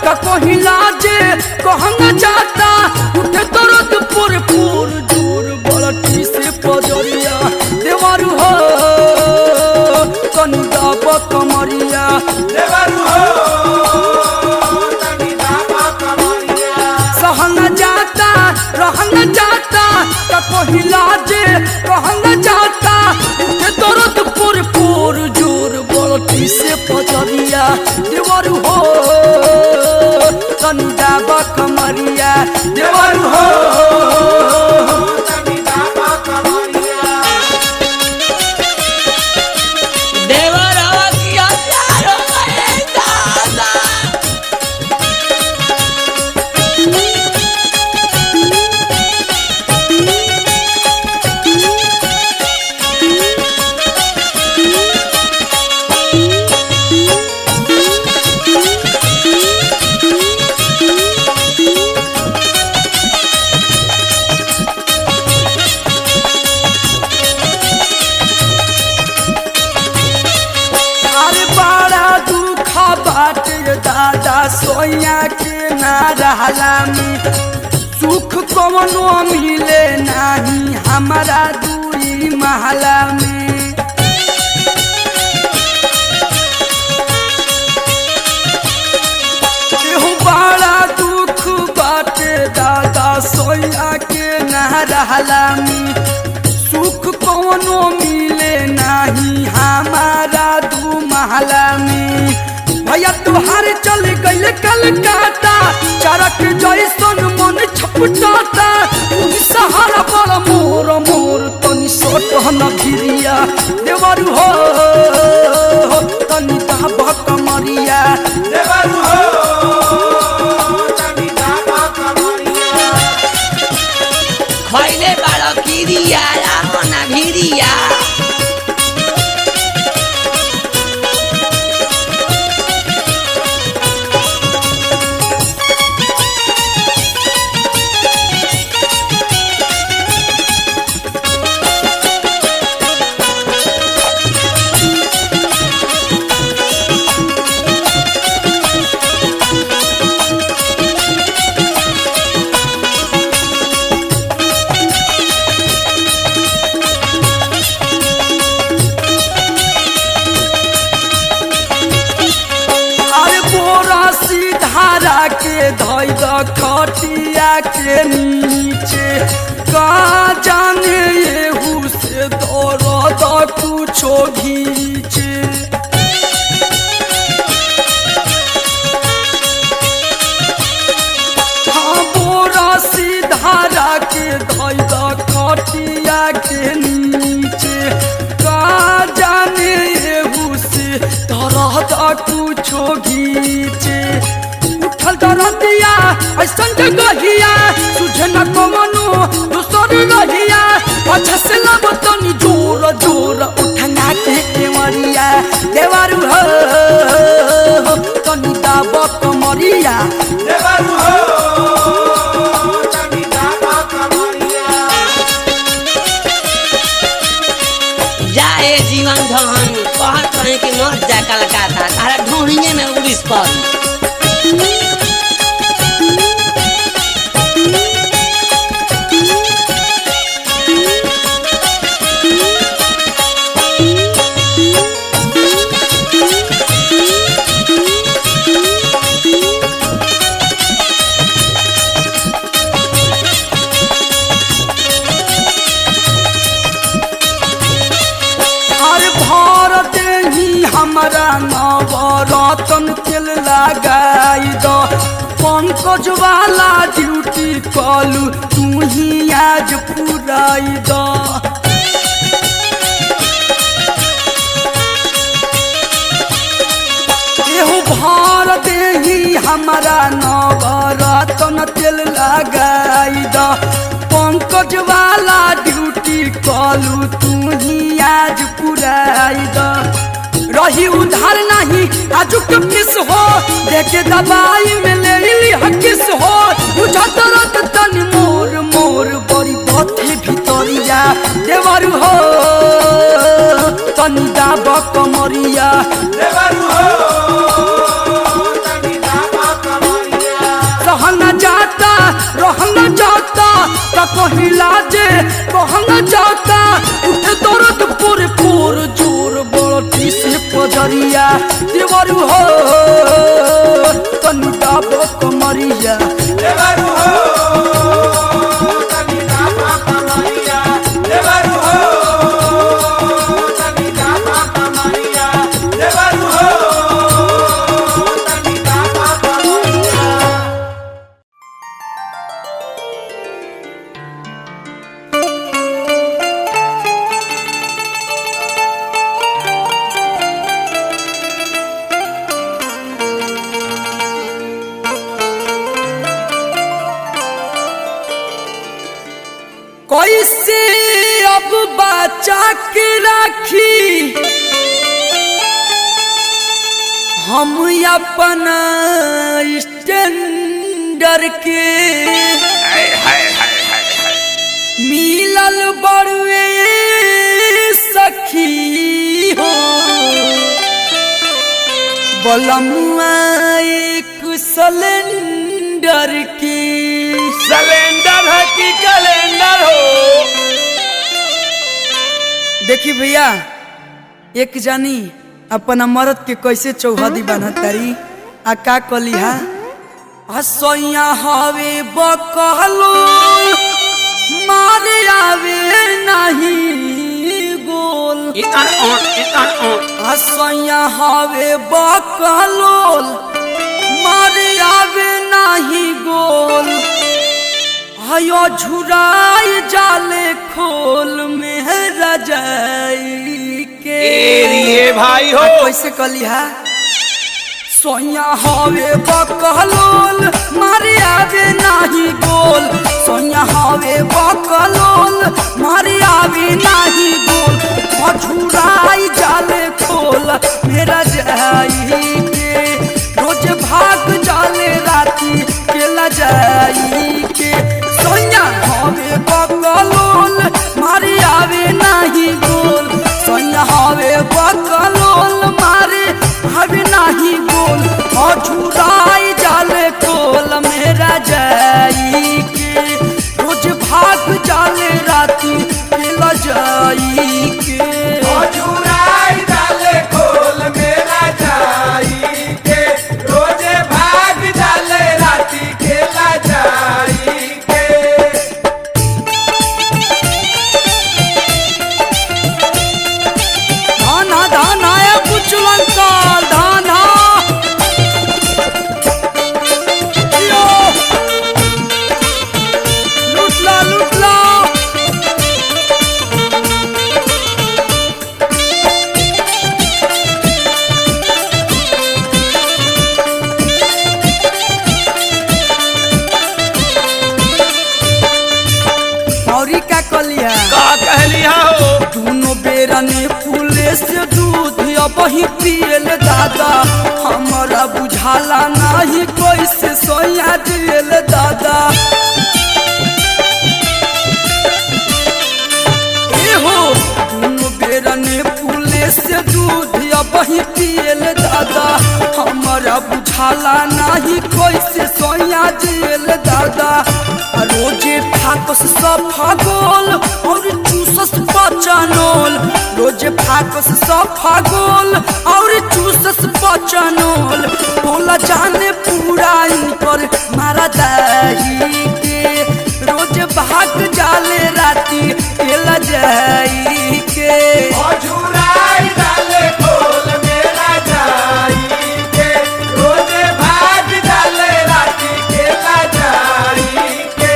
का कहिला जे कहना जाता उठे दर्द पुर पुर जोर बलटी से पजरिया देवरु हो तनी दाब कमरिया देवरु हो तनी दाब कमरिया सहना जाता रहना जाता का कहिला जे कहना जाता उठे दर्द पुर पुर जोर बलटी से पजरिया देवरु हो तनी दाब कमरिया देवरु हो तनी दाब कमरिया देवरवा किया प्यारो करे दादा अरे बड़ा दुख बाटे दादा सोया के ना रहला में सुख कवनो मिले नहीं हमारा दूरी महला में एहो बड़ा दुख बाटे दादा सोया के ना रहला में सुख कवनो मिले नहीं हमारा दू महला में भैया तुहार चल गइल कलकत्ता चरक जैसन मन छपटाता सहारा बड़ मोर मोर तनी सोट न भिरिया देवरु हो तनी दाब कमरिया देवरु हो तनी दाब कमरिया खइले बाड़ा किरिया रामना भिरिया अरे बोरा सीधारा के धोई द खटिया के नीचे का जाने येहू से दर्द कुछो घीचे हाँ बोरा सीधारा के धोई द खटिया के नीचे का जाने येहू से दर्द कुछो घीचे उठल दरदिया ऐसन जगहिया तुझे न कवनो दूसर रहिया अच्छा से लब तनी जोर जोर उठना के मरिया देवरु हो तनी दाब कमरिया देवरु हो तनी दाब कमरिया जाए जीवन धन कहत रहे कि मत जा कलकत्ता तारा ढूंढिए में उड़ीस पर अरे भारत ही हमारा नवरत्न तेल लगाई दो पंकज वाला ड्यूटी कलू तू ही आज पुराई दो एहो भारत ही हमारा नवरत्न तेल लगाई दो पंकज वाला ड्यूटी कलू तू ही आज पुराई दो रही उधार नहीं आजुक किस हो देखे दवाई में ले ली हकिस हो बुझा तरत तन मोर मोर बड़ी बथे भितरिया देवरु हो तनी दाब कमरिया देवरु हो तनी दाब कमरिया। से पजरिया देवरू हो तनु डाबो कमरिया देवरू हो तनी दाता कमरिया देवरू हो तनी दाता कमरिया देवरू हो तनी दाता कमरिया कैसे अब बचा के राखी हम अपना स्टैंडर के मिलल बड़ुए सखी हो बलमुआ एक सिलेंडर की सिलेंडर है कि कैलेंडर हो। देखी भैया एक जानी अपना मर्द के कैसे चौहदी बनतारी आ का कलिहा हसैया हवे बकलो मारे आवे नहीं गोल हसैया हवे बकलो मारे आवे नहीं गोल हयो झुराई जाले खोल में रजाई के एरिए भाई हो। कैसे कलिहा सोया हवे बकलोल मारे आवे नाही गोल सोया हवे बकलोल मारे आवे नाही गोल झुराई जाले खोल मेरा जाई के रोज भाग जाले राती केला जाई के सोया हवे बकलोल मारे आवे नाही गोल सोया हवे बकलोल मारे आवे नाही गोल झुराई जाले खोल मेरा जाई के रोज भाग जाले राती केला जाई के झुराई जाले खोल मेरा जाई के रोजे भाग जाले राती खेला जाई के। धाना धाना ए बुचलंकाल धाना यो लुटला लुटला औरी का कलिया का कहलिया हो। दोनों बेरा ने फूले से दूध अब ही पियल दादा हमारा बुझाला नहीं कैसे सोया दिल दादा हो दोनों बेरा ने फूले से दूध अब ही पियल दादा हमारा बुझाला नहीं कैसे सोया दिल दादा रोजे फाकस सफा गोल और चूसस पचानोल रोजे फाकस सफा गोल और चूसस पचानोल बोला जाने पूरा इनकर मारा दाही के रोज भाग जाले राती केला जाई के झुराई जाले खोल मेरा जाई के रोजे भाग जाले राती खेला जाई के।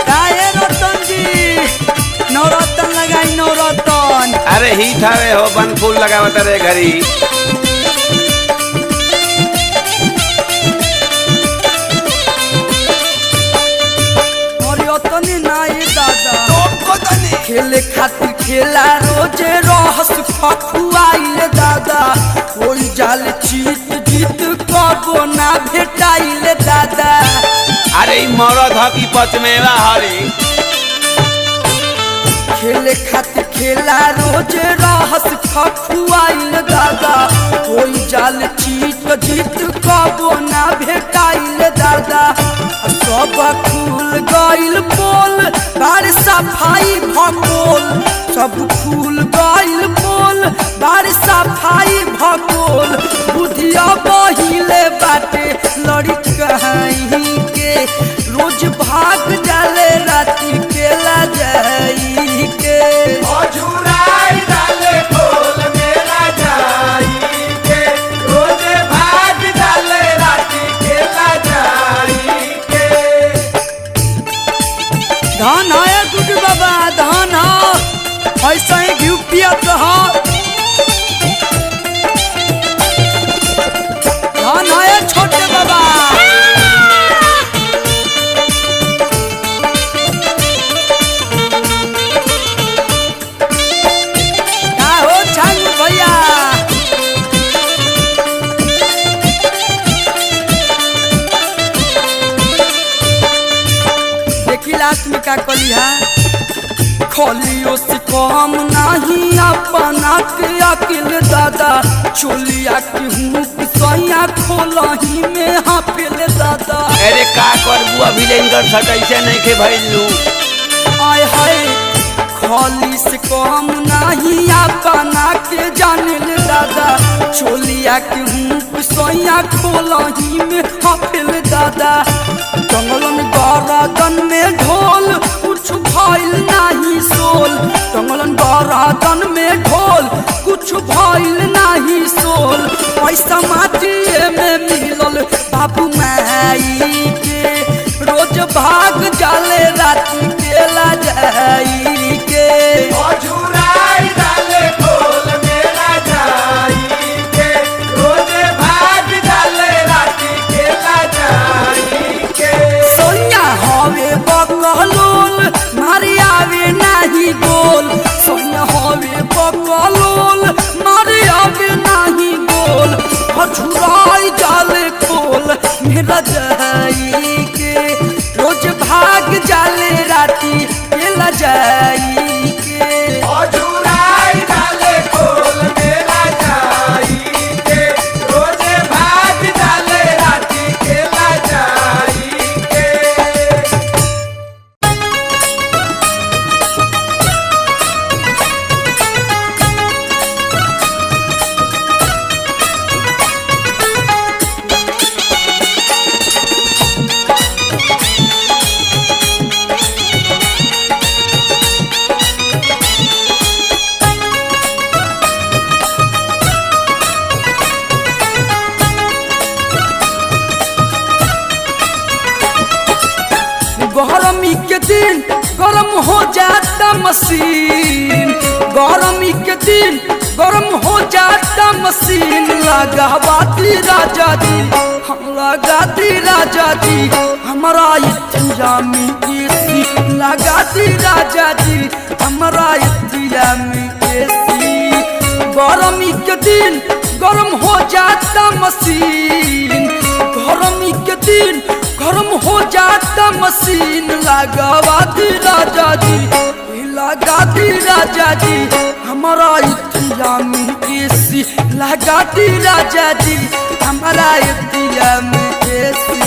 काहे रतन जी नवरत्न लगाई नवरत्न अरे हिट हवे हो बन फूल लगावत रे घरी। और यतने नाई दादा खेले खातिर खेला रोजे रहस फकुआइल दादा कोई जाल जीत जीत कबो ना भेटाइल दादा अरे ई मरद ह की पचमेवा हरे। खेले खातिर खेला रोज रहस खखुआइल दादा कोई जाल चीत जीत कबो ना भेटाइल दादा सब खुल गइल बोल बार सफाई भगोल सब खुल गइल बोल बार सफाई भगोल बुधिया बहिले बाटे लड़ी कहीं के रोज भाग जाले राती केला जाई के अझुराई डाले खोल मेरा जाई के रोज भाग डाले राती केला जाई के। धान है गुड बाबा धान है ऐसा ही घी पियत है धान है छोटे बाबा का हो छंग भैया देखी लास्ट में का कली है खोलियो से कम नहीं अपना के अकिल दादा चोलिया के हूँ सैया खोलही में हाफिल दादा अरे का करबू अभी लेंगर सट ऐसे नहीं के भइलू आय हाय खोली से कम नहीं अपना के जानिल दादा चोलिया के हूँ सैया खोलही में हाफिल दादा जंगलन गरदन में ढोल कुछ भइल नहीं सोल जंगलन गरदन में ढोल कुछ भइल नहीं सोल पैसा माटिए में मिलल बाबू माई के रोज भाग जाले राती केला जाई के अझुराई डाले खोल मेरा जाई के रोज भाग डाले राती केला जाई के। सोनिया हवे बकलोल मारी आवे नहीं गोल सोनिया हवे बकलोल मारी आवे नहीं गोल अझुराई जाले खोल मेरा जाई के रोज भाग जाले राती केला जाई के अझुराई डाले खोल मेरा जाई के रोज भाग डाले राती केला जाई के। गरमी के दिन गरम हो जाता मशीन गरमी के दिन गरम हो जाता मशीन लगावाती राजा जी हम लगाती राजा जी हमारा इतिया में एसी लगाती राजा जी हमारा इतिया में एसी गरमी के दिन गरम हो जाता मशीन गरमी के दिन गरम हो जाता मशीन लगावाती राजा जी लगाती राजा जी हमारा इतिया में एसी लगाती राजा जी हमारा इतिया में एसी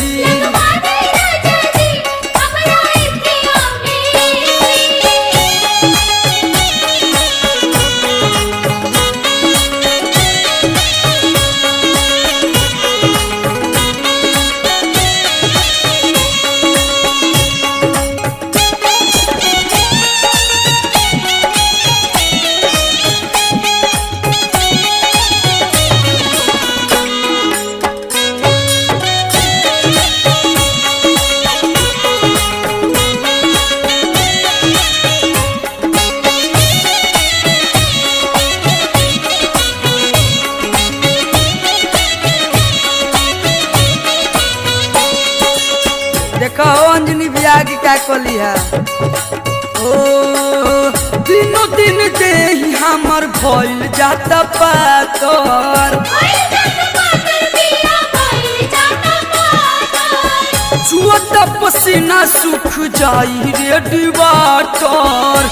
देखो अंजनी बिया की क्या कली है ओ दिनों दिन दे हमर भइल जाता पातर छुअत पूरा पसीना सूख जाई रेडी वाटर।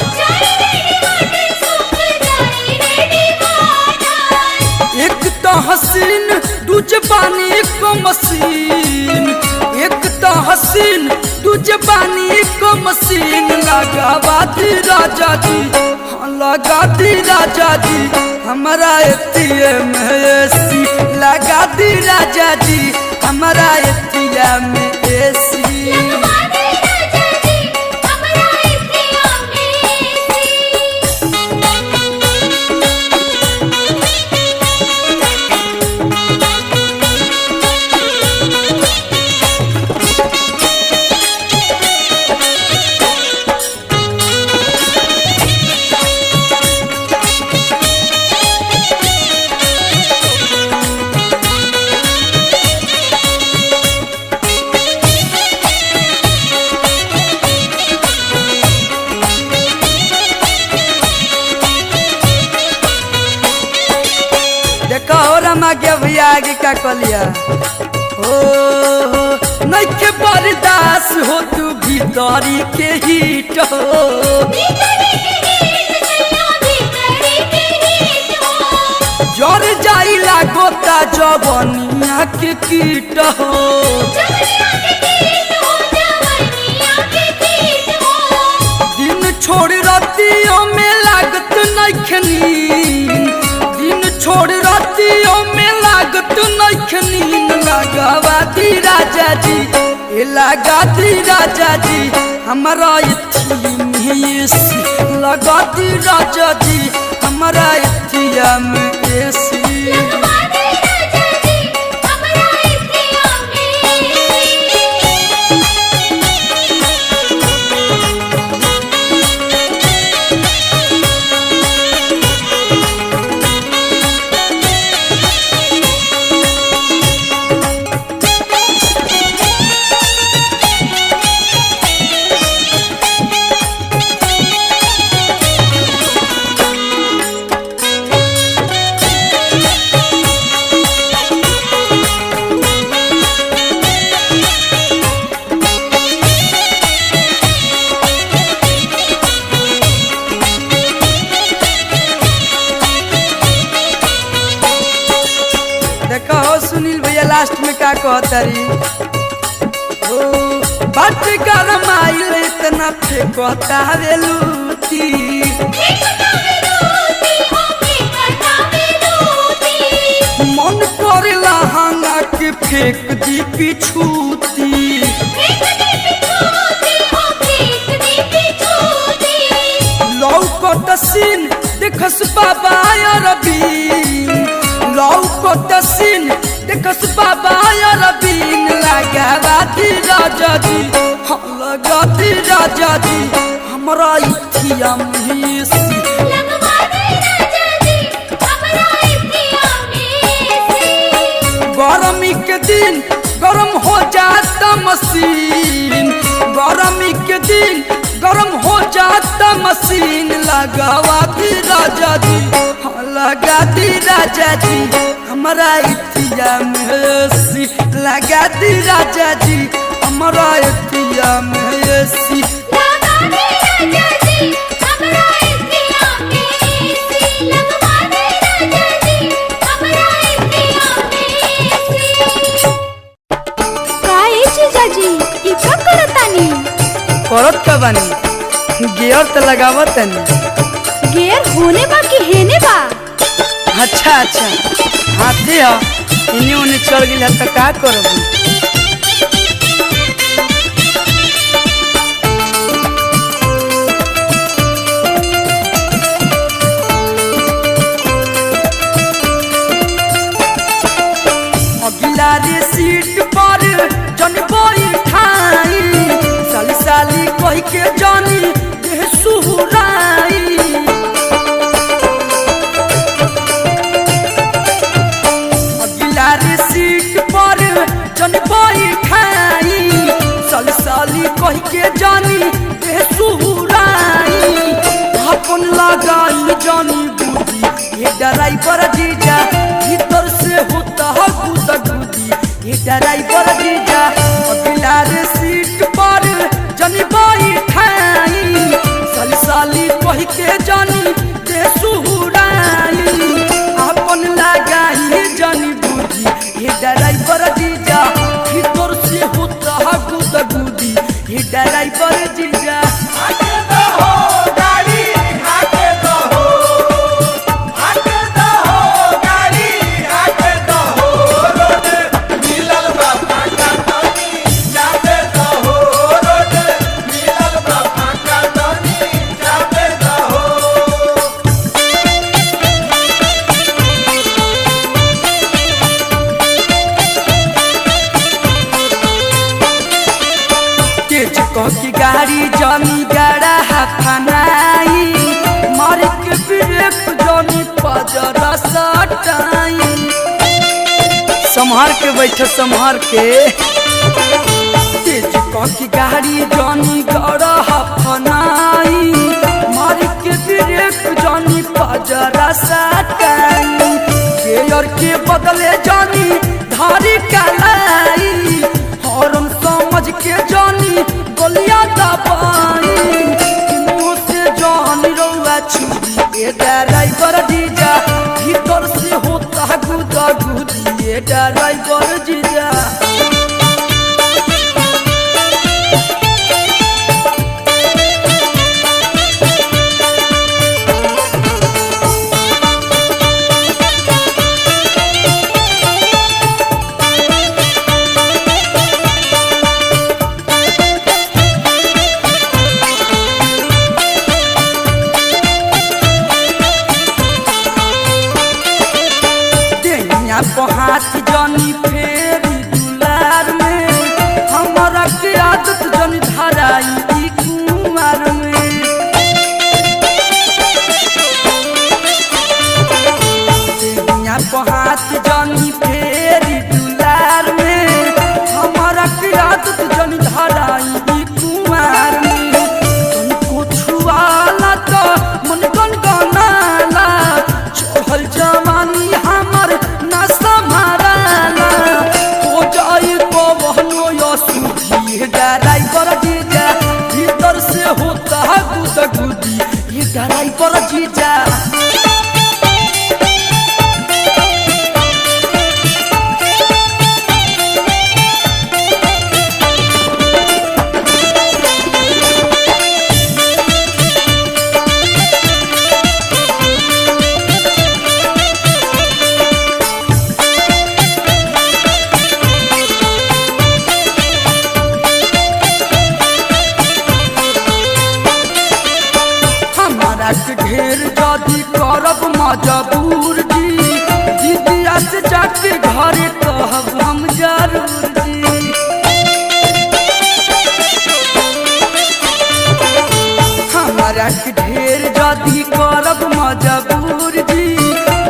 एक तो हसीन दूजे पानी को मशीन, एक तो हसीन दूजे पानी को मशीन। लगावा दी राजा जी, हाँ लगा दी राजा जी, हमारा एटीएम एसी। लगा दी राजा जी, हमारा एटीएम एसी। के भैया आगे का कलिया हो नइखे बर्दाश्त हो तू भीतरी के हीट हो। जर जाइला गोता जवनिया के कीट हो। दिन छोड़ रातियों में लागत नइखे नींद, दिन छोड़ रातियों में लागत नइखे नींद। लगावा दी राजा जी, ए लगा दी राजा जी, हमारा एटीएम एसी। लगा दी राजा जी, हमारा एटीएम एसी। सुनील भैया लास्ट में क्या कहतारी ओ बात गरम आइल इतना फेंकता वेलूती। मन करेला हंगा के फेंक दी पिछूती। लौकत सीन देखस बाबा अरबीन, लौकत सीन देखस बाबा अरबीन। लगावा दी राजा जी, हाँ लगा दी राजा जी, हमारा एटीएम एसी। गरमी के दिन गरम हो जाता मशीन, गरमी के दिन गरम हो जाता मशीन। लगावा दी राजा जी, हाँ लगा दी राजा जी, हमारा एटीएम एसी। लगा दी राजा जी, हमारा एटीएम एसी। करत का बानी गियर तो लगावत तनी। गियर होने बा कि हेने बा? अच्छा अच्छा हाथे हो इन्हें उन्हें चढ़ गया तो का करब। अगिला रे सीट पर जन बैठाई, साली साली कह के जानी देह सुहुराई। अगिला रे सीट पर जन बैठाई, साली साली कह के जानी देह सुहुराई। अपन लगाई जानी बूढ़ी ये ड्राइवर जीजा, भीतर से होता है गुदा गुदी ये ड्राइवर जीजा। अगिला रे सीट संभार के बैठ संभार के तेज की गाड़ी जानी गड़ा फनाई मार के ब्रेक जानी पजरा सटाई गेयर के बदले जानी धारी कलाई हॉर्न समझ के जानी गोलियां दबाई मुँह से जानी रौआ छुरी ए ड्राइवर जीजा भीतर से होता गुदा गुदी ए ड्राइवर जीजा हाथ जानी फेरी दुलार में हमारा के आदत जानी धराई कुमार में हाथ जानी फेरी दुलार में हमारा के आदत जानी धराई कुमार में तुमको छुआला तो मन गन गनाला चढ़ल जवानी हमार ड्राइवर जीजा भीतर से होता गुदा गुदी ये ड्राइवर जीजा ढेर जदी करब मजबूर जी दीदिया से जाके घरे कहब हम जरूर जी हमारा ढेर जदी करब मजबूर जी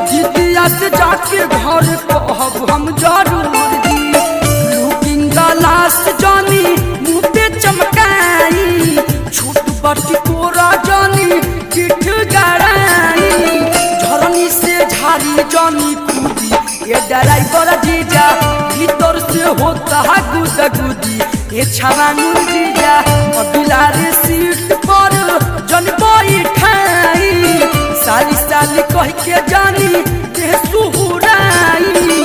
दीदिया से जाके घरे कहब हम जरूर जी लुकिंग ग्लास जानी मुँह पे चमकाई छोट बटी कोरा जानी चिठ गड़ाई झरनी से झारी जानी कूदी ये ड्राइवर जीजा भीतर से होता गुदा गुदी ये छवानूर जीजा बिलारी सीट पर जन बैठाई साली साली कह के जानी के सुहुराई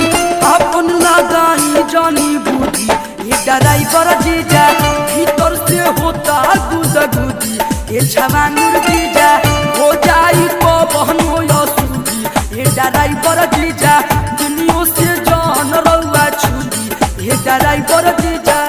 अपन लगाई जानी बूढ़ी ये ड्राइवर जीजा भीतर से होता गुदा गुदी ये छवानूर जीजा हो जाई तो बहनो या सूदी ये ड्राइवर जीजा दुनिया से जान रौआ छुदी ये ड्राइवर जीजा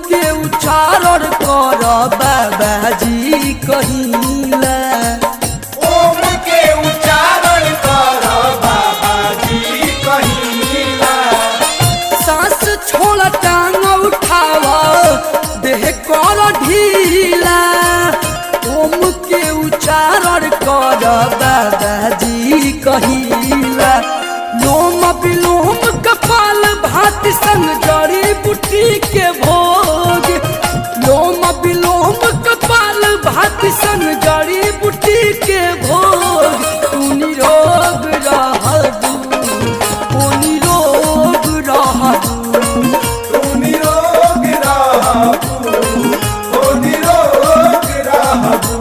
के उच्चारण कर बाबाजी कहिला। ओम के उच्चारण कर बाबाजी कहिला। सांस छोड़ टांग उठावा देह कर ढीला। ओम के उच्चारण कर बाबाजी कहिला। लोम विलोम कपाल भाति संग जड़ी बूटी के भोग। लोम विलोम कपाल भाति संग जड़ी बूटी के भोग। तू निरोग रहबू ओ निरोग रहबू। तू निरोग रहबू ओ निरोग रहबू।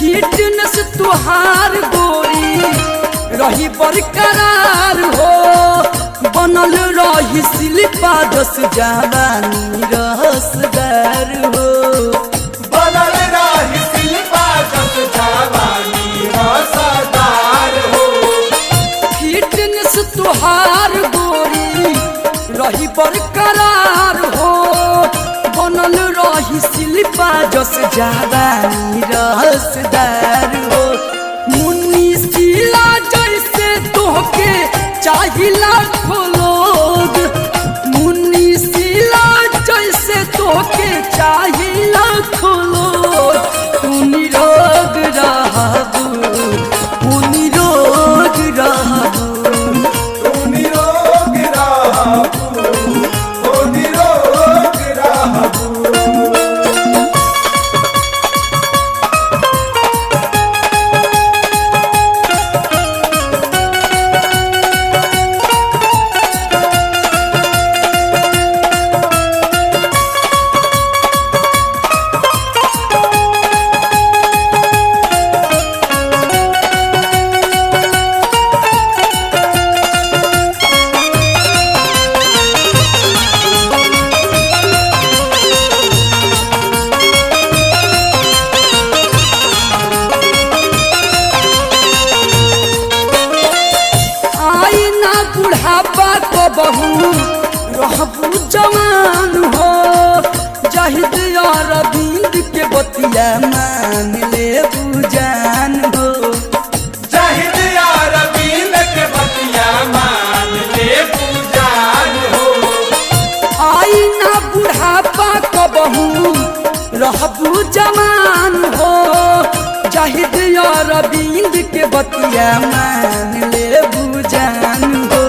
फिटनेस तुहार गोरी रही बरकरार हो। बनल रही शिल्पा दस जवानी रसदार हो। बनल रही शिल्पा दस जवानी रसदार हो। फिटनेस तुहार गोरी रही बरकरार हो। बनल रही शिल्पा जस जवानी रसदार हो। मुन्नी शीला जैसे तोहके चाहिला लोग। मुन्नी शीला जैसे तोहके चाहिला लोग। तू निरोग रहबू ओ निरोग रहबू। तू निरोग रहबू ओ निरोग रहबू। आई ना बुढ़ापा को बहू रहबू जवान हो। जाहिद और अरविंद के बतिया मान ले बुजान हो। जाहिद यार अरविंद के बतिया मान ले पूजान हो। आई ना बुढ़ापा को बहू रहबू जवान हो। जाहिद और अरविंद के बतिया मान ले बुजान हो।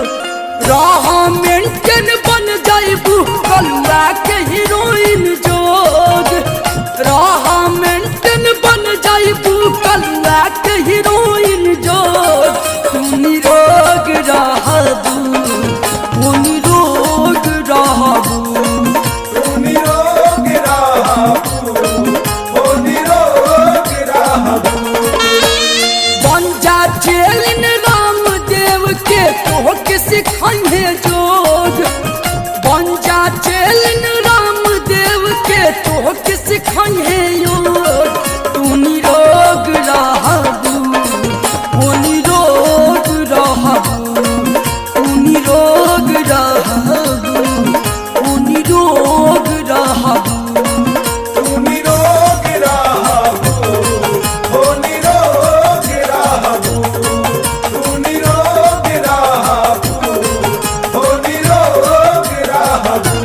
रह मेंटेन बन जाइबू कलुआ के हीरोइन जोग। रह मेंटेन बन जाइबू कलुआ के हीरोइन जोग। तू निरोग रहबू ओ निरोग रहबू। तू निरोग रहबू ओ निरोग रहबू। बन जा चेलिन रामदेव के तोहके सिखाइए जोग। बन जा चेलिन रामदेव के तोहके सिखाइए योग। तू निरोग रहबू ओ निरोग रहबू। तू निरोग रहबू ओ निरोग रहबू। तू निरोग रहबू ओ निरोग रहबू। तू निरोग रहबू ओ निरोग रहबू।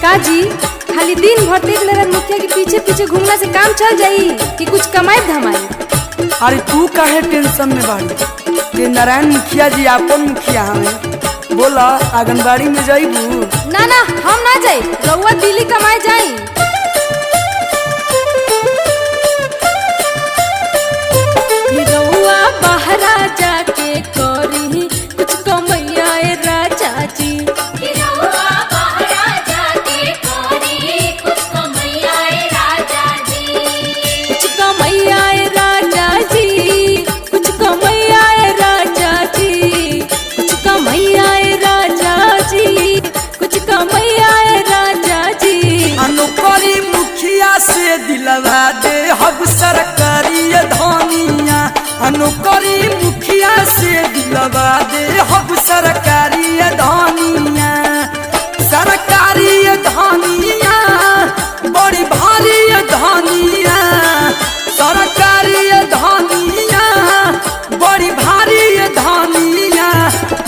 काजी खाली दिन भर देख ले मुखिया के पीछे पीछे घूमना से काम चल जाई कि कुछ कमाई धमाई। अरे तू काहे टेंशन में बाड़ी? के नारायण मुखिया जी अपन मुखिया हमें बोला आंगनबाड़ी में जाइबू? ना ना हम ना जाई, रउआ दिल्ली कमाए जाई। रउआ बहरा जाके करी कुछ कमैया ए राजा जी। रउआ बहरा जाके करी कुछ कमैया ए राजा जी। कुछ कमैया ए राजा जी, कुछ कमैया ए राजा जी, कुछ कमैया ए राजा जी, कुछ कमैया ए राजा जी। अनुकरी मुखिया से दिलवा दे हब सरकारी धनिया, अनुकरी मुखिया से दिलवा दे हब सरकारी धनिया। सरकारी धनिया बड़ी भारी धनिया, सरकारी धनिया बड़ी भारी धनिया।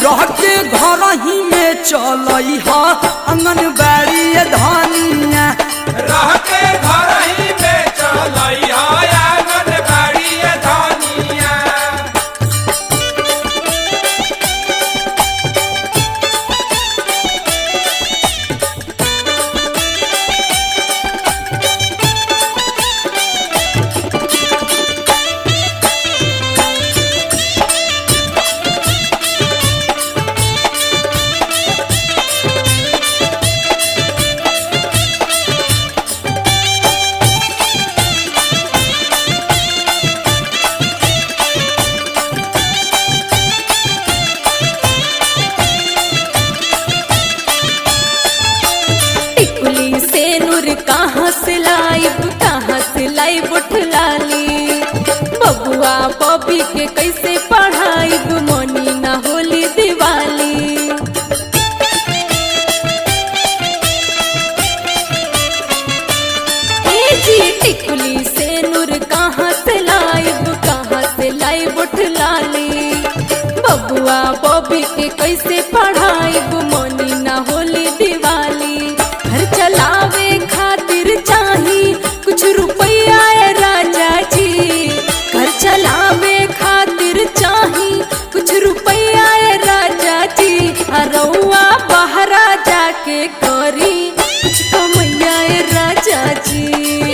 रह के घर ही में चलई ह आंगनबाड़ी धनिया। रह के घर ही में चलई आंगनबाड़ी धनिया। टिकुली से नूर कहाँ से लाइब उठलाली। बबुआ बबी के कैसे पढ़ाइब, मनी ना होली दिवाली। जी टिकुली से नूर कहाँ से लाइब उठलाली। बबुआ बबी के कैसे पढ़ाइब, मनी ना होली दिवाली। घर चलावे खातिर चाही कुछ रुपया ए राजा जी। घर चलावे खातिर चाही कुछ रुपया ए राजा जी। रउआ बहरा जाके करी कुछ कमैया ए राजा जी।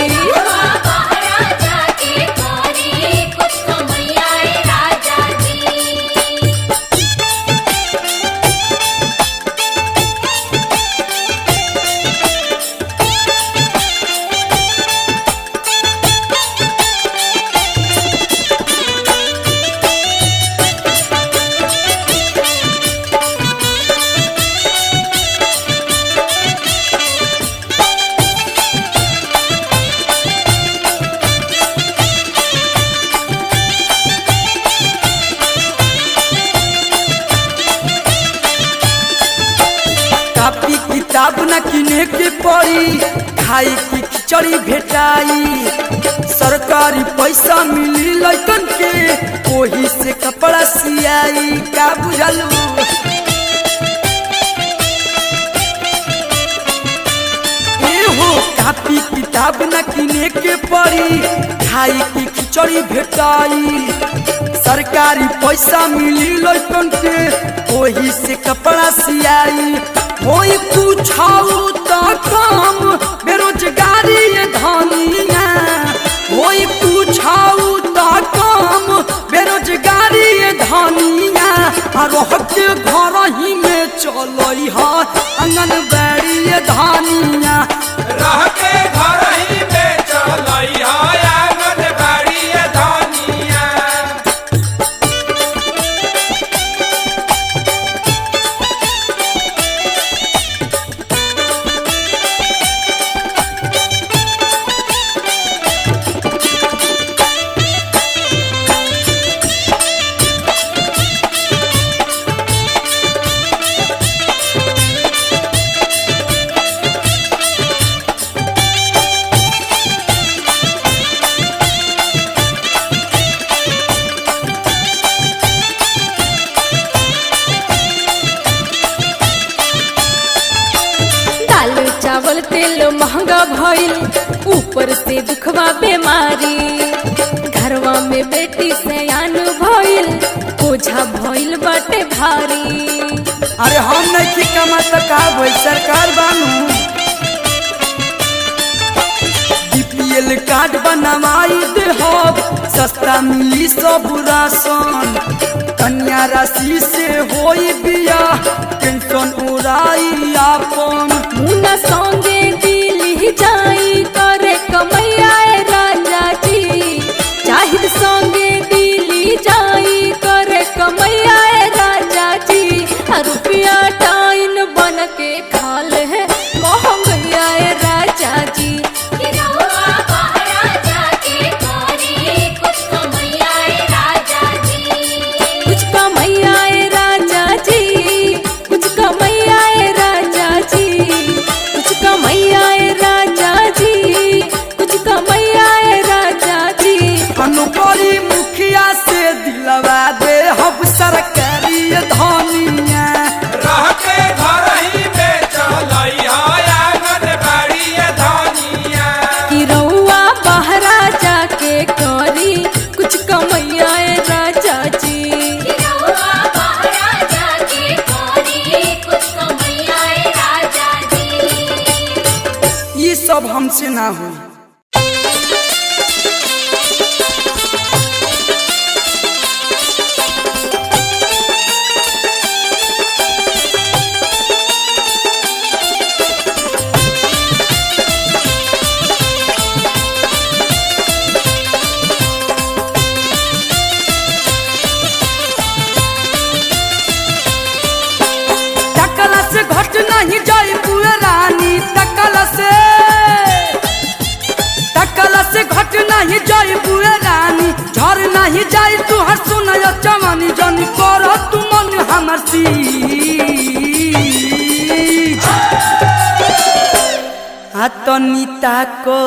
रउआ बहरा जाके करी कुछ कमैया ए राजा जी। कापी किताब न किने के पड़ी, खाई की खिचड़ी भेटाई। सरकारी पैसा मिली लइकन के, ओही से कपड़ा सियाई। का बुझलू? एहो कापी किताब न किने के पड़ी, खाई की खिचड़ी भेटाई। सरकारी पैसा मिली लइकन के, ओही से कपड़ा सियाई। होई पूछाऊ तो काम बेरोजगारी धनिया, होई पूछाऊ तो काम बेरोजगारी धनिया। रह के घर ही में चलई ह आंगनबाड़ी धनिया। रह के घर ही में चलई आंगनबाड़ी धनिया। चावल तेल महंगा भइल, ऊपर से दुखवा बीमारी। घरवा में बेटी सयान भइल, हो बोझा भइल बाटे भारी। अरे हम नहीं की कमा तो का भाई सरकार बानू। बीपीएल कार्ड बनवाई दे हो, सस्ता मिली सब राशन। कन्या राशि से होई बिया, टेंशन उड़ाई आपन। मुन्ना संगे दिल्ली जाई करे कमैया राजा जी। चाहिद संगे दिल्ली जाई करे कमैया राजा जी। रुपया टाइन बन के खा ले महंगैया राजा जी। रउआ बहरा जाके करी कुछ कमैया राजा जी। कुछ कमैया राजा जी, कुछ कमैया राजा जी, कुछ कमैया राजा जी, कुछ कमैया राजा जी। अनुपरी मुखिया से दिलवा दे हम सरकारी धनिया। रह के घर ही में चलई आंगन बाड़ी धनिया। कि रउआ बहरा जाके करी कुछ कमैया राजा जी। रउआ बहरा जाके करी कुछ कमैया राजा जी। ये सब हमसे ना हो। टकला से घट नहीं जाए पूरे रानी। टकला से घट नहीं जाए पूरे रानी। झर नहीं जाए तू हर सुनाय चमनी जनी कर तू मन हमर सीज। तनिता को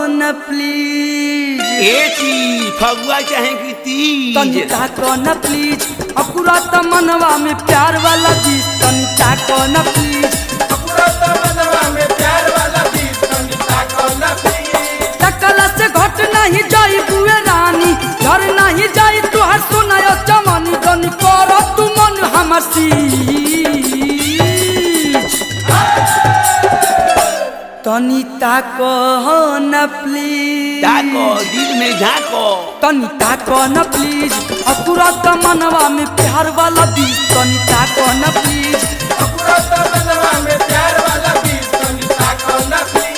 न प्लीज। एची फगुआ चाहे कि तीज। तनिता को न प्लीज, अकुरा त मनवा में प्यार वाला बीज। तनिता को न प्लीज, पूरा तमन्ना में प्यार वाला बीज तनिता को न प्लीज। टकला से घट नहीं जाई बुए रानी। घर नहीं जाई तू हर सुनाय चमनी जनी कर तू मन हमर सीज। तनिता को न प्लीज। ताको दिल में झाको। तनिता को न प्लीज, अकुरा त मनवा में प्यार वाला बीज। तनिता को न प्लीज, पूरा तमन्ना में प्यार वाला बीज तनिता को न प्लीज।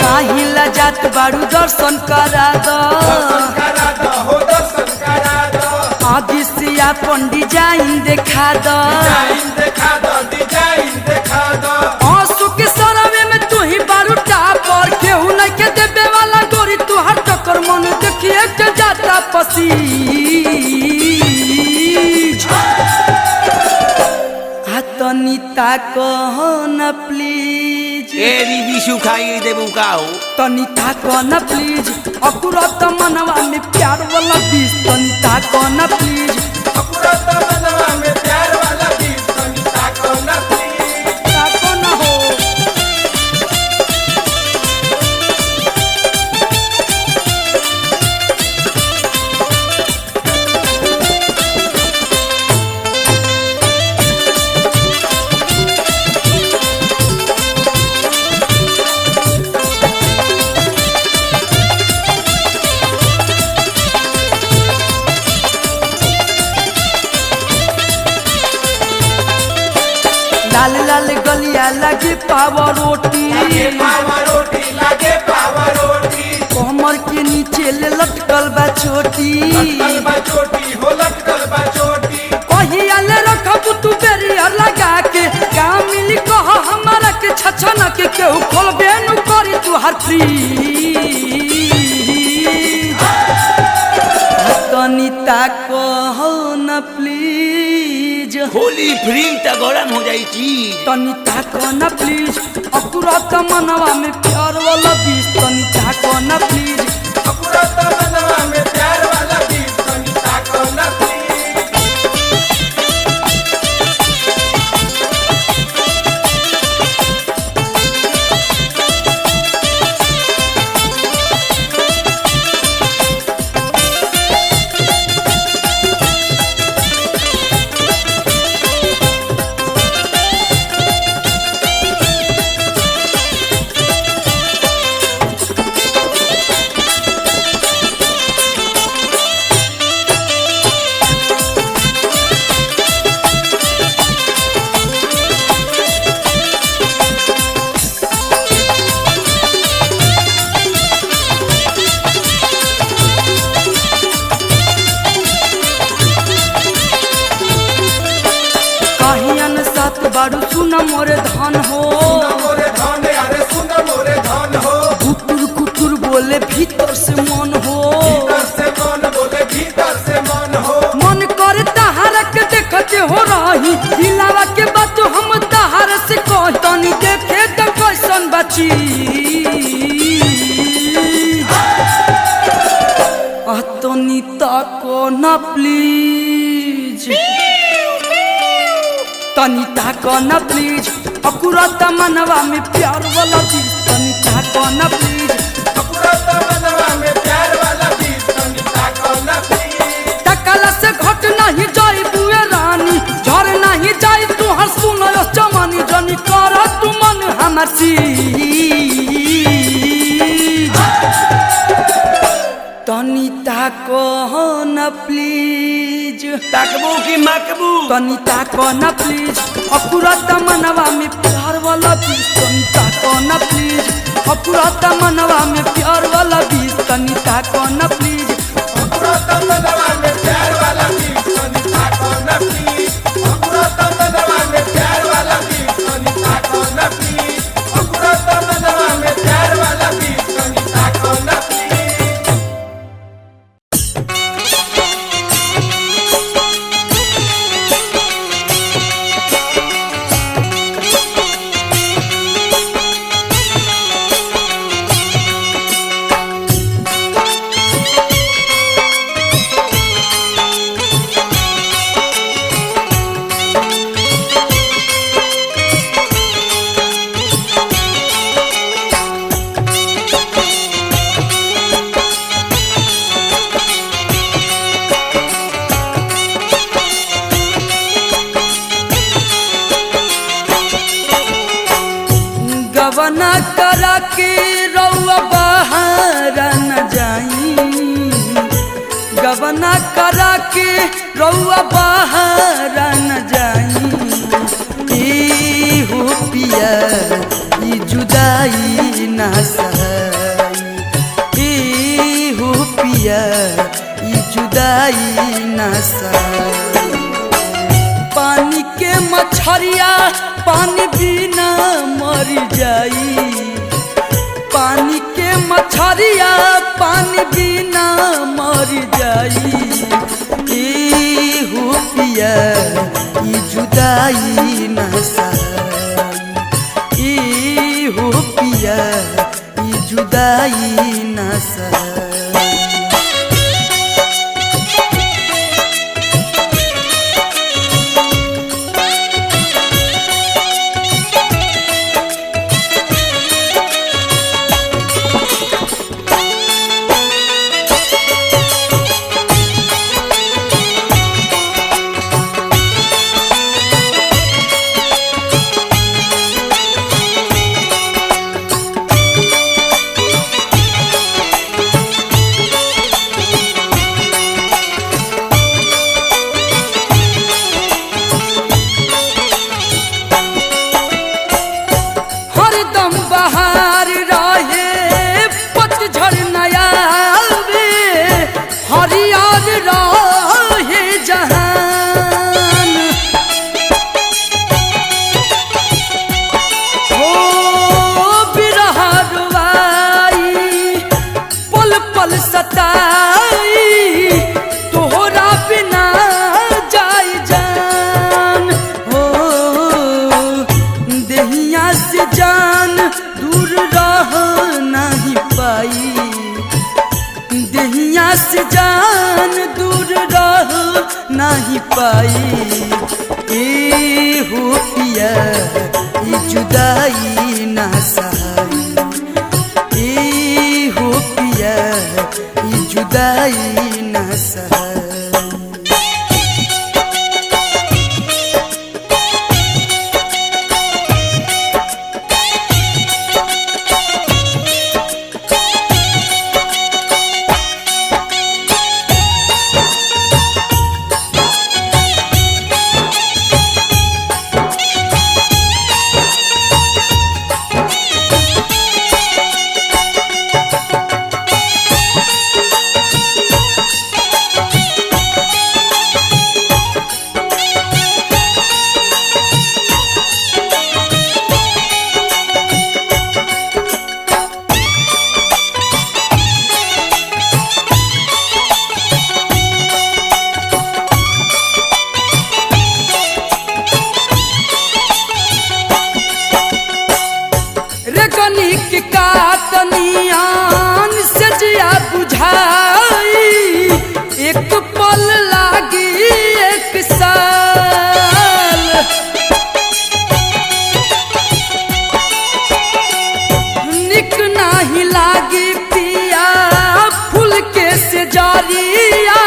काहिला जात बाड़ू दर्शन करा दो। करा दो हो दर्शन करा दो। आदि से अपन डिजाइन देखा दो। डिजाइन देखा दो डिजाइन देखा दो। आंसू के सरवे में तू ही बारू टापर। केहू नहीं के देवे वाला गोरी तू हर टक्कर मन देखिए के जाता पसीज। तनिता को न प्लीज। एरी विशु खाई देबू का हो। तनिता को न प्लीज, अकुरा त मनवा में प्यार वाला बीज। तनिता को न प्लीज, पूरा तमन्ना में प्यार वाला बीज तनिता को न प्लीज। तनिता को न हो। लाल लाल गलिया लगे पाव रोटी। लागे पावा रोटी लागे पावा रोटी। कमर के नीचे ले लटकल बा चोटी लटकल बा चोटी हो लटकल बा चोटी कहिया ले रखब तू बेरियर लगा के का मिली कह हमारा के छछन के केहू खोलबे नु करी तू हर फ्री तनिता कहो न प्लीज होली फ्रीम त गरम हो जाई चीज तनिता कहो न प्लीज अकुरत मनवा में प्यार वाला बीज तनिता कहो न प्लीज अपुरा तमन्ना में प्यार वाला गीत तनिता को न प्लीज बारू सुन मोरे धन हो मोरे धन अरे सुन मोरे धन हो कुकुर कुकुर बोले भीतर से मन हो भीतर से मन बोले भीतर से मन हो मन करे तहारा के देखते हो रही दिलावा के बात हम तहारा से कह तनी देखे त कैसन बची तनी ताको ना प्लीज तनिता को न प्लीज अकुरत मनवा में प्यार वाला बीज तनिता को न प्लीज अपुरा तमन्ना में प्यार वाला गीत तनिता को न प्लीज टकला से घट नहीं जाई बुए रानी झर नहीं जाई तू हर सुन चमनी जनी कर तू मन हमर सी तनिता को न प्लीज तकबू की मकबू तनिता को न प्लीज अकुरत मनवा में प्यार वाला बीज तनिता को न प्लीज अकुरत मनवा में प्यार वाला बीज तनिता को न प्लीज अपुरा तमन्ना में प्यार वाला गीत तनिता को न प्लीज अपुरा तमन्ना में प्यार वाला गीत तनिता को न प्लीज अपुरा तमन्ना में प्यार वाला गीत तनिता को न प्लीज गवना करा के रउआ बाहर न जाई गवना करा के रउआ बाहर न जाई ए हो पिया ई जुदाई ना सही ए हो पिया ई जुदाई ना सही पानी के मछरिया पानी बिना मर जाई पानी के मछरिया पानी बिना मर जाई ए हो पिया ई जुदाई ना सही ए हो पिया ई जुदाई ना सही नहीं पाई। ए हो पिया ई जुदाई ना सहाई। ए हो पिया ई जुदाई ना सहाई। रेगनिक कातनियान से जिया बुझाई। एक पल लागी एक साल। निक नहीं लागी पिया फूल के से जारिया।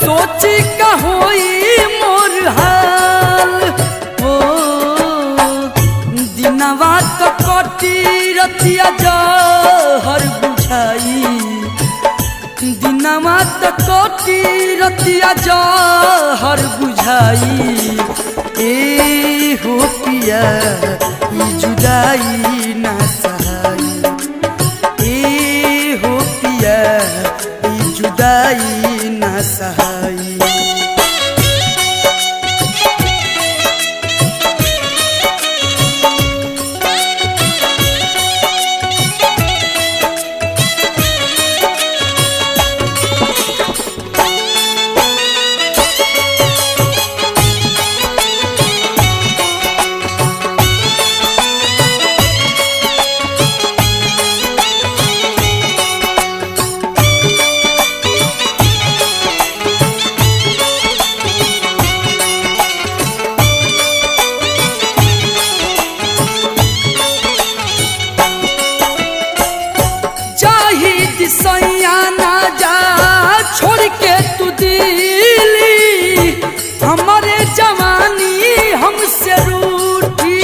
सोची का होई मोर हाल। ओ दिनवा तो कटी रतिया जहर बुझाई। दिनवा तो कटी रतिया जहर बुझाई। ए हो पिया ई जुदाई ना सहाई। ए हो पिया ई जुदाई ना सहाई। सैया ना जा छोड़ के तू दिली। हमारे जवानी हमसे रूठी।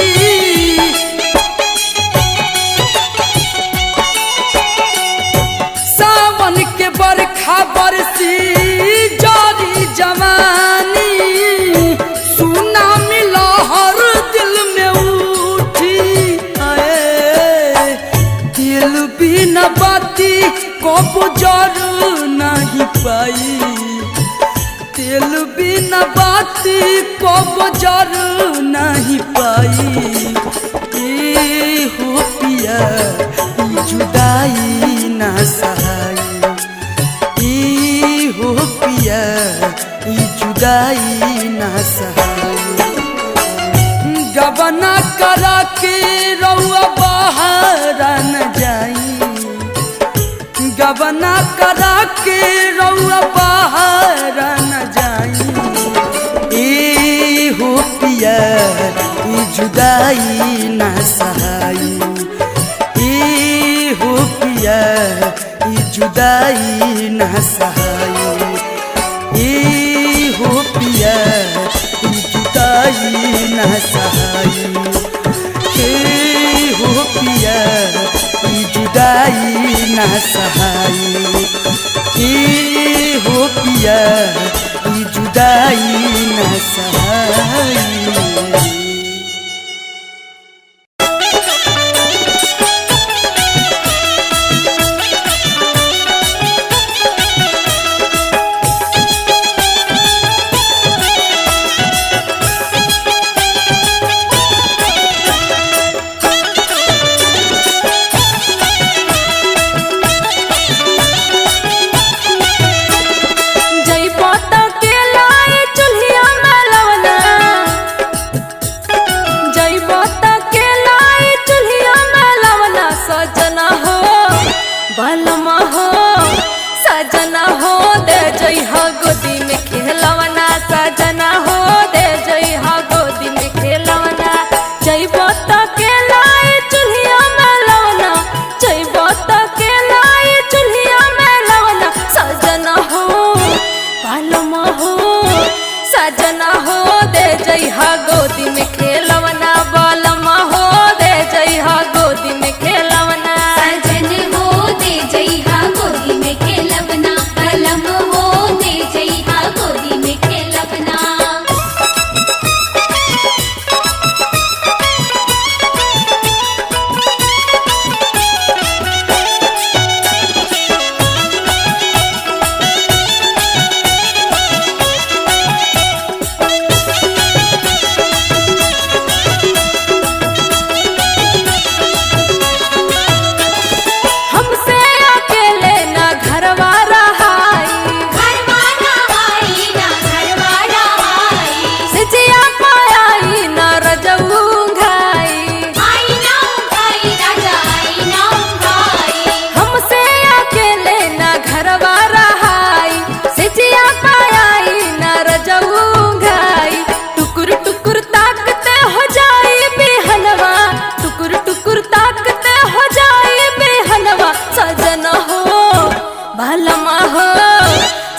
सावन के बरखा बरसी जारी जवानी। सुना मिला हर दिल में उठी। आए दिल भी न बाती कब जर नहीं पाई। तेल बिना बाती कब जर नहीं पाई। ए हो पिया ई जुदाई ना सहाई। ए हो पिया ई जुदाई ना सहाई। गबना करा के रउआ बाहर न जाई। गबना करा के रउआ बाहर न जाई। ए हो पिया ई जुदाई ना सहाई। ए हो पिया ई जुदाई ना सहाई। ए हो पिया ई जुदाई ना सहाई। ए हो पिया ई जुदाई ना सहाई। ए हो पिया ई जुदाई ना सहाई। जय पाता जइहा गोदी में खेलवना बलमा हो दे जइहा गोदी में खेलवना सजन हो दे जइहा गोदी में खेलवना कलम हो दे जइहा गोदी में खेलवना हमसे अकेले ना घरवा रहाई घरवाला आई ना घरवाला आई सिजिया पायाई ना रजऊ घाई आई ना भाई राजा आई ना भाई हमसे अकेले ना घरवा रहाई सिजिया पायाई ना रजऊ घाई टुकुर टुकुर ताकते हो जाई बेहनवा टुकुर टुकुर ताकते हो जाई बेहनवा सजना हो भलमा हो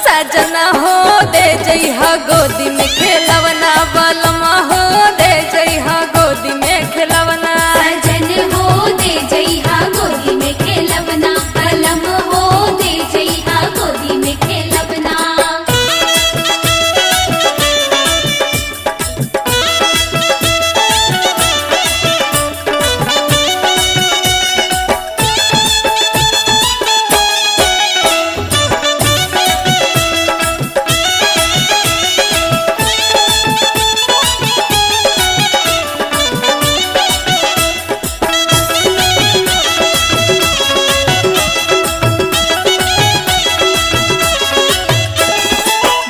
सजना हो दे जइहा गोदी में खेलवना बलमा हो दे जइहा गोदी में खेलवना सजन हो दे जइहा गोदी में खेलवना कलम हो दे जइहा गोदी में खेलवना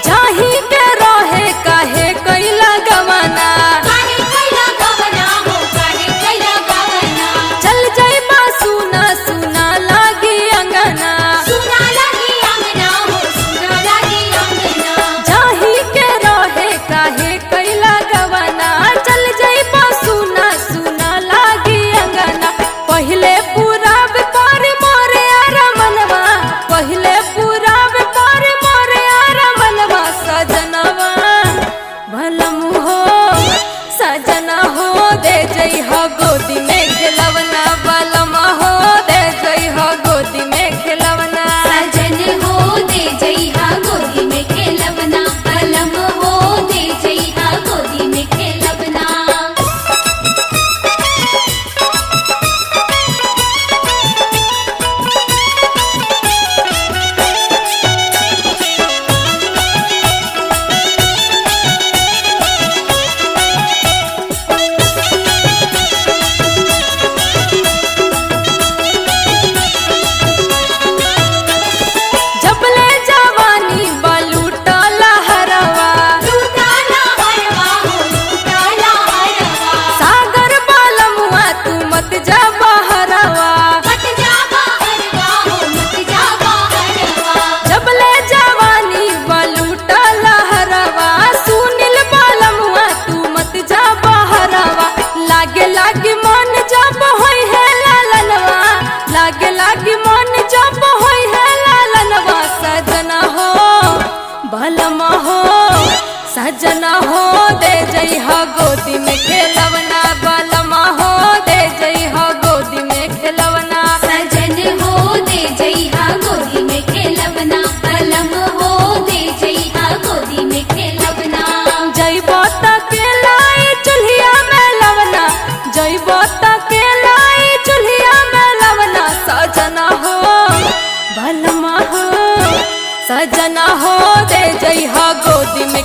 जाही के रहे काहे कैला गवना काहे कैला गवना हो काहे कैला गवना चल जाइबा सुना सुना लागी अंगना सुना लगी अंगना हो सुना लगी अंगना जाही के रहे काहे कैला गवना चल जाइबा सुना सुना लागी अंगना पहिले पूरब पर मोरे अरमनवा पहिले पूरब पर मोरे अरमनवा सजनवा भलम हो सजना हो दे जइहा गोदी में खेलवना बलमा हो दे जइहा गोदी में खेलवना सजन हो दे जइहा गोदी में खेलवना कलम हो दे जइहा गोदी में खेलवना जबले जवानी बलूटा लहरवा लूटाला हरवा हो लूटाला हरवा सागर बालमुआ तू मत जा बहरवा मत जा हरवा हो मत जा हरवा जबले जवानी बलूटा लहरवा सुनिल बालमुआ तू मत जा बहरवा लागे लागे मन जब होई है लालनवा लागे लागे मन जब होई है लालनवा सजना हो भलमा हो सजना हो दे जइहा गोदी में खेलवना बलमा हो दे जइहा गोदी में खेलवना सजन हो दे जइहा गोदी में खेलवना कलम हो दे जइहा गोदी में खेलवना जइबो त के लाई चुल्हिया में लवना जइबो त के लाई चुल्हिया में लवना सजना हो भलमा हो सजना हो दे जइहा गोदी में